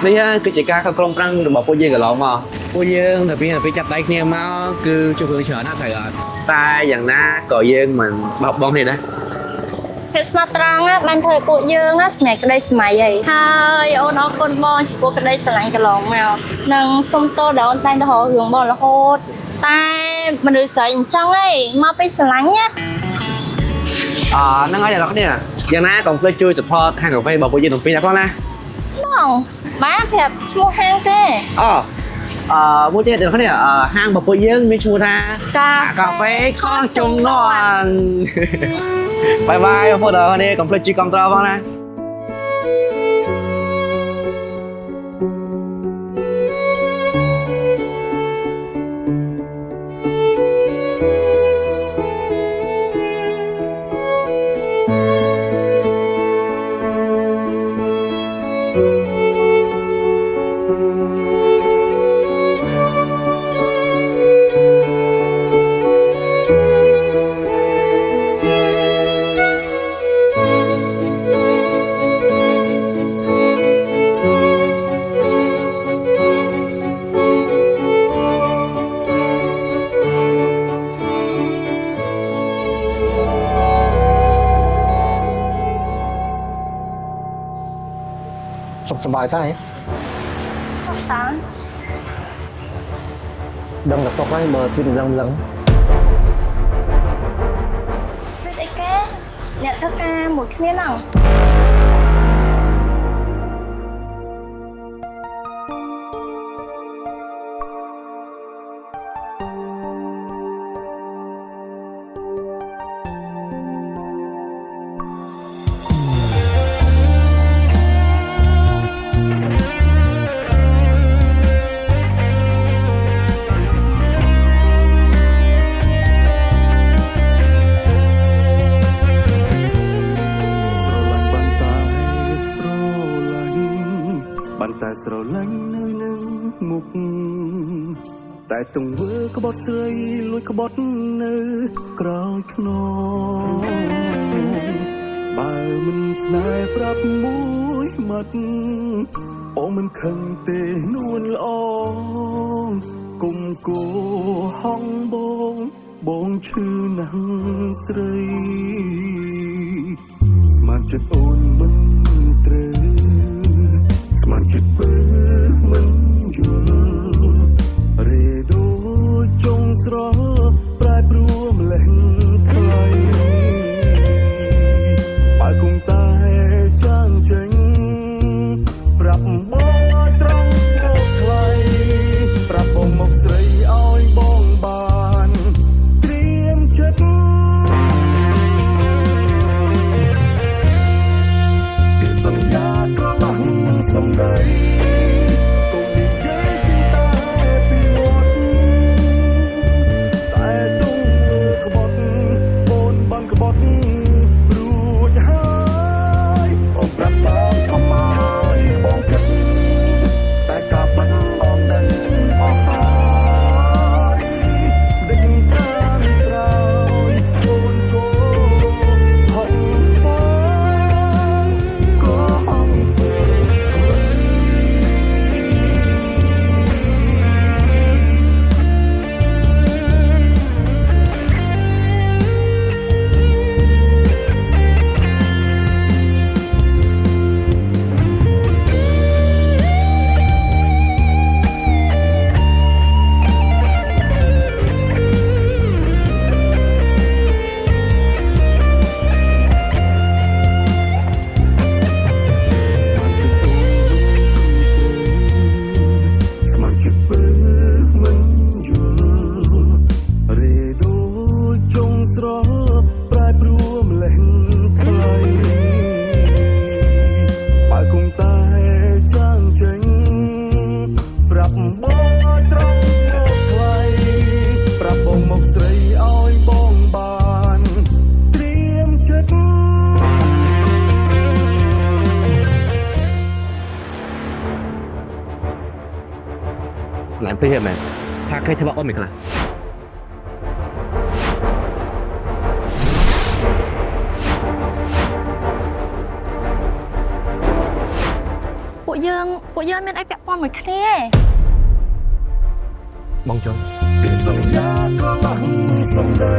នេះគឺជាការខិតខំប្រឹងរបស់ពួកយើងកន្លងមកពួកយើងតែពីចាប់ដៃគ្នាមកគឺជួបរឿងច្រើនណាស់ត្រូវអត់តែយ៉ាងណាក៏យើងមិនបោកបង់នេះដែរភាពស្មោះត្រង់បានធ្វើពួកយើងសម្រាប់ក្តីសម័យហើយអូនអរគុណបងចំពោះក្តីស្រឡាញ់កន្លងមកនិងសុំទោសដែលអូនតែងតែរករឿងបងរហូតតែមនុស្សស្រីអញ្ចឹងមកពីស្រឡាញ់ណាហ្នឹងហើយអ្នកនរគ្នាយ៉ាងណាកុំភ្លេចជួយ support ហាងកាហ្វេរបស់ពួកយើងទាំងពីរដែរផងណាបងបានប្រាប់ឈ្មោះហាងទេមួយទៀតអ្នកនរគ្នាហាងរបស់ពួកយើងមានឈ្មោះថាកាហ្វេខុសចំនួនបាយបាយបងប្អូនអ្នកនរគ្នាកុំភ្លេចជួយគាំទ្រផងណាសុខសប្បាយទេសុខតាដឹងតែសុខហើយមើលស្វីតលឹងស្វីតអីគេអ្នកធ្វើការមួយគ្នាហ្នឹងតែស្រឡាញ់នៅនឹងមុខតែទង្វើក្បត់ស្រីលួចក្បត់នៅក្រោយខ្នងបើមិនស្នេហ៍ប្រាប់មួយម៉ាត់អូមិនខឹងទេនួនល្អគុំគោហងបងឈឺណាស់ស្រីស្មានចិត្តអូនមិនត្រូវស្មានចិត្តបើមិនយល់រេដូចចុងស្រប្រែប្រួលម្លេះថ្លៃបើគង់តែចាងចេញប្រាប់បងឲ្យត្រង់មកថ្លៃប្រាប់បងមកស្រីឲ្យបងបានត្រៀមចិត្តពីសន្យាក៏សំដីកុំនិយាយជាតែពីមាត់តែទុំក្បត់អូនបានក្បត់រួចហើយបងប្រាប់បងកុំឲ្យបងគិតតែការបាត់បងដឹងអស់ហើយដេញតាមត្រោយអូនក៏ហត់បងក៏ហត់ធ្វើឡើងទៅមែនថាគេធ្វើអូនមិនខ្លះពួក យើងមានអីពាក់ព័ន្ធមួយគ្នា បងជុំ ពីសន្យាក៏ឡោះសំដី